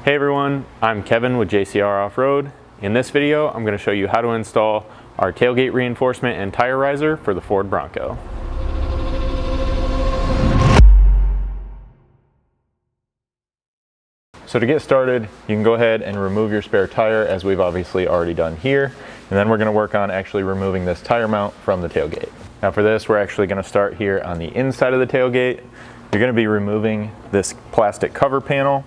Hey everyone, I'm Kevin with JcrOffroad. In this video, I'm going to show you how to install our tailgate reinforcement and tire riser for the Ford Bronco. So to get started, you can go ahead and remove your spare tire, as we've obviously already done here. And then we're going to work on actually removing this tire mount from the tailgate. Now for this, we're actually going to start here on the inside of the tailgate. You're going to be removing this plastic cover panel.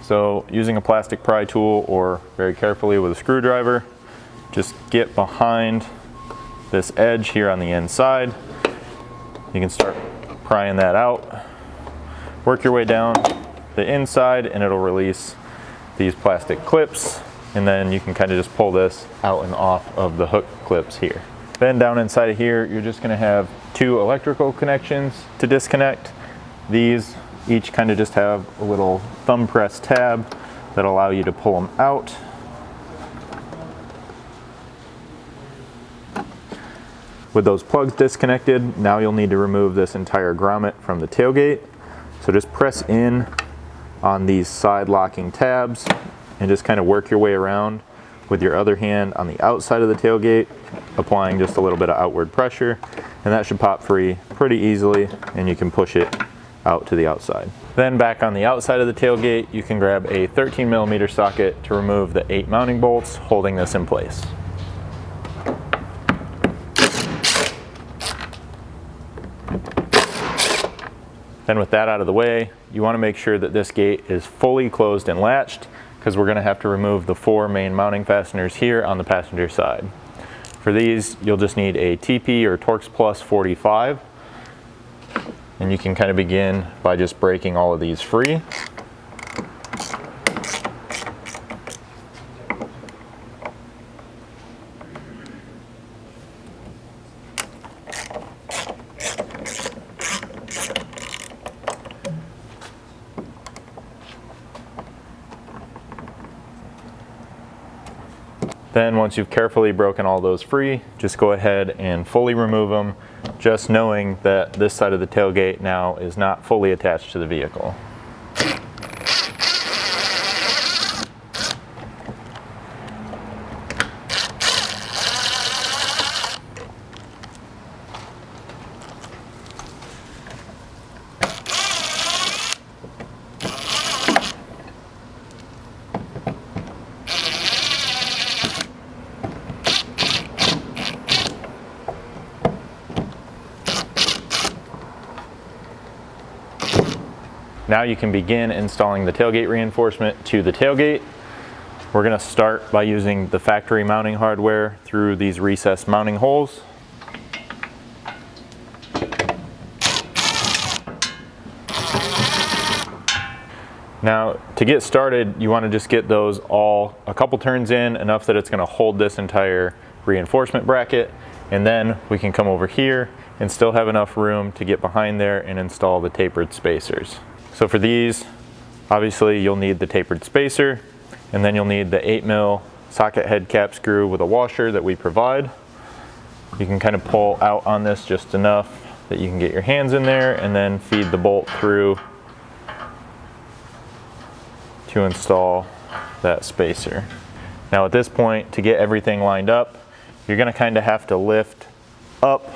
So using a plastic pry tool or very carefully with a screwdriver, just get behind this edge here on the inside. You can start prying that out. Work your way down the inside and it'll release these plastic clips, and then you can kind of just pull this out and off of the hook clips here. Then down inside of here, you're just going to have two electrical connections to disconnect. These each kind of just have a little thumb press tab that allow you to pull them out. With those plugs disconnected, now you'll need to remove this entire grommet from the tailgate. So just press in on these side locking tabs and just kind of work your way around with your other hand on the outside of the tailgate, applying just a little bit of outward pressure, and that should pop free pretty easily and you can push it out to the outside. Then back on the outside of the tailgate, you can grab a 13mm socket to remove the 8 mounting bolts holding this in place. Then with that out of the way, you want to make sure that this gate is fully closed and latched, because we're going to have to remove the 4 main mounting fasteners here on the passenger side. For these, you'll just need a TP or Torx Plus 45. And you can kind of begin by just breaking all of these free. Then once you've carefully broken all those free, just go ahead and fully remove them, just knowing that this side of the tailgate now is not fully attached to the vehicle. Now you can begin installing the tailgate reinforcement to the tailgate. We're going to start by using the factory mounting hardware through these recessed mounting holes. Now to get started, you want to just get those all a couple turns in, enough that it's going to hold this entire reinforcement bracket, and then we can come over here and still have enough room to get behind there and install the tapered spacers. So for these, obviously you'll need the tapered spacer, and then you'll need the 8mm socket head cap screw with a washer that we provide. You can kind of pull out on this just enough that you can get your hands in there and then feed the bolt through to install that spacer. Now at this point, to get everything lined up, you're going to kind of have to lift up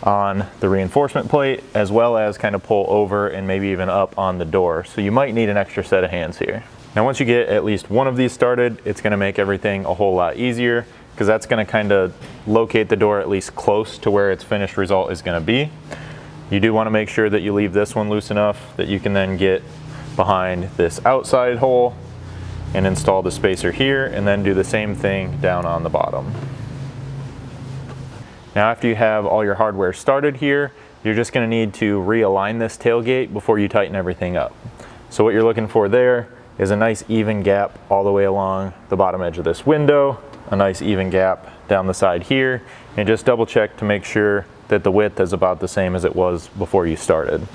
on the reinforcement plate, as well as kind of pull over and maybe even up on the door. So you might need an extra set of hands here. Now once you get at least one of these started, it's going to make everything a whole lot easier, because that's going to kind of locate the door at least close to where its finished result is going to be. You do want to make sure that you leave this one loose enough that you can then get behind this outside hole and install the spacer here, and then do the same thing down on the bottom. Now after you have all your hardware started here, you're just going to need to realign this tailgate before you tighten everything up. So what you're looking for there is a nice even gap all the way along the bottom edge of this window, a nice even gap down the side here, and just double check to make sure that the width is about the same as it was before you started.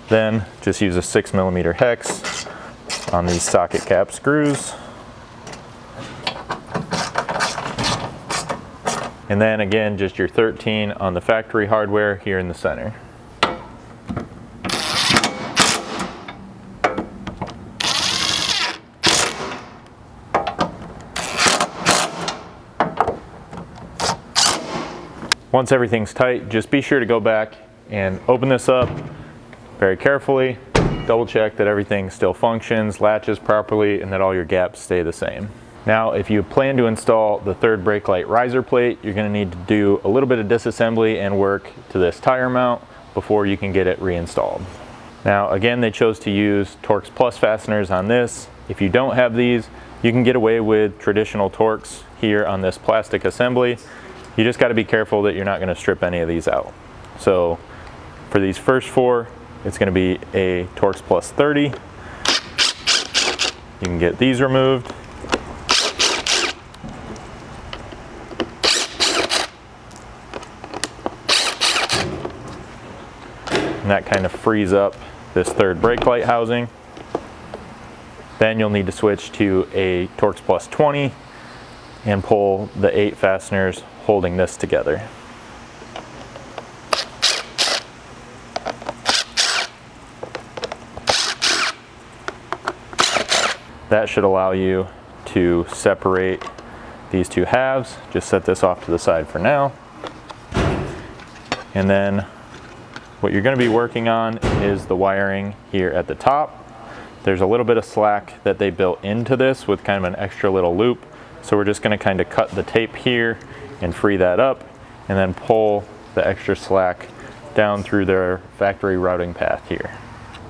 Then just use a 6mm hex on these socket cap screws. And then again, just your 13 on the factory hardware here in the center. Once everything's tight, just be sure to go back and open this up very carefully. Double check that everything still functions, latches properly, and that all your gaps stay the same. Now, if you plan to install the third brake light riser plate, you're going to need to do a little bit of disassembly and work to this tire mount before you can get it reinstalled. Now, again, they chose to use Torx Plus fasteners on this. If you don't have these, you can get away with traditional Torx here on this plastic assembly. You just got to be careful that you're not going to strip any of these out. So for these first four, it's going to be a Torx Plus 30. You can get these removed. And that kind of frees up this third brake light housing. Then you'll need to switch to a Torx Plus 20 and pull the 8 fasteners holding this together. That should allow you to separate these two halves. Just set this off to the side for now. And then what you're going to be working on is the wiring here at the top. There's a little bit of slack that they built into this with kind of an extra little loop. So we're just going to kind of cut the tape here and free that up, and then pull the extra slack down through their factory routing path here.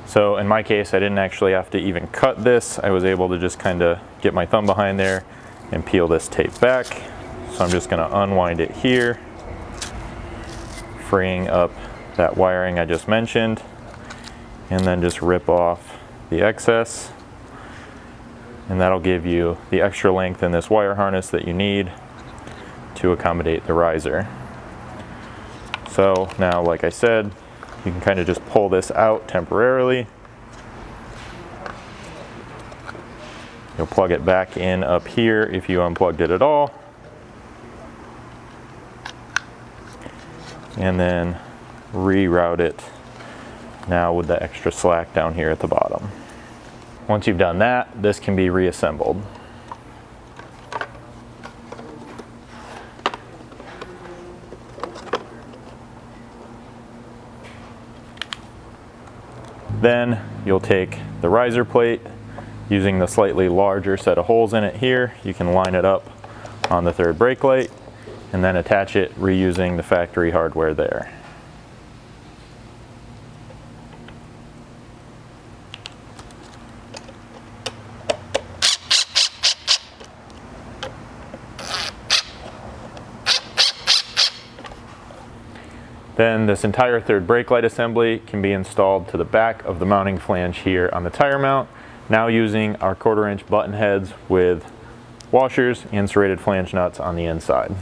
So in my case, I didn't actually have to even cut this. I was able to just kind of get my thumb behind there and peel this tape back. So I'm just going to unwind it here, freeing up that wiring I just mentioned, and then just rip off the excess. And that'll give you the extra length in this wire harness that you need to accommodate the riser. So now, like I said, you can kind of just pull this out temporarily. You'll plug it back in up here if you unplugged it at all. And then reroute it now with the extra slack down here at the bottom. Once you've done that, this can be reassembled. Then you'll take the riser plate, using the slightly larger set of holes in it here. You can line it up on the third brake light and then attach it reusing the factory hardware there. Then this entire third brake light assembly can be installed to the back of the mounting flange here on the tire mount, now using our 1/4 inch button heads with washers and serrated flange nuts on the inside.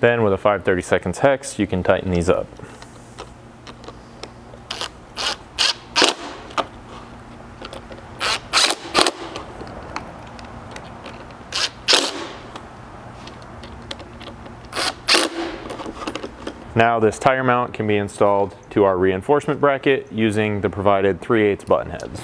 Then with a 5/32 hex, you can tighten these up. Now this tire mount can be installed to our reinforcement bracket using the provided 3/8 button heads.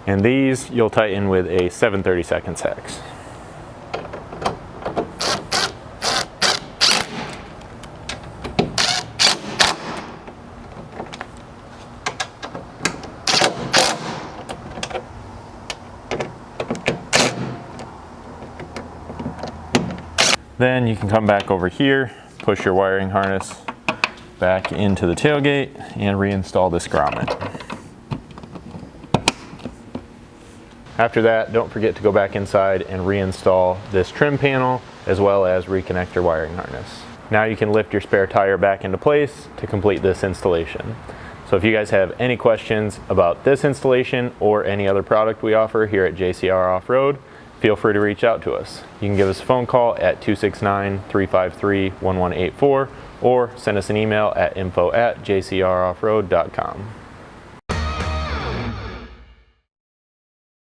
And these you'll tighten with a 7/32 hex. Then you can come back over here, push your wiring harness back into the tailgate and reinstall this grommet. After that, don't forget to go back inside and reinstall this trim panel as well as reconnect your wiring harness. Now you can lift your spare tire back into place to complete this installation. So if you guys have any questions about this installation or any other product we offer here at JCR Off-Road, feel free to reach out to us. You can give us a phone call at 269-353-1184 or send us an email at info@jcroffroad.com.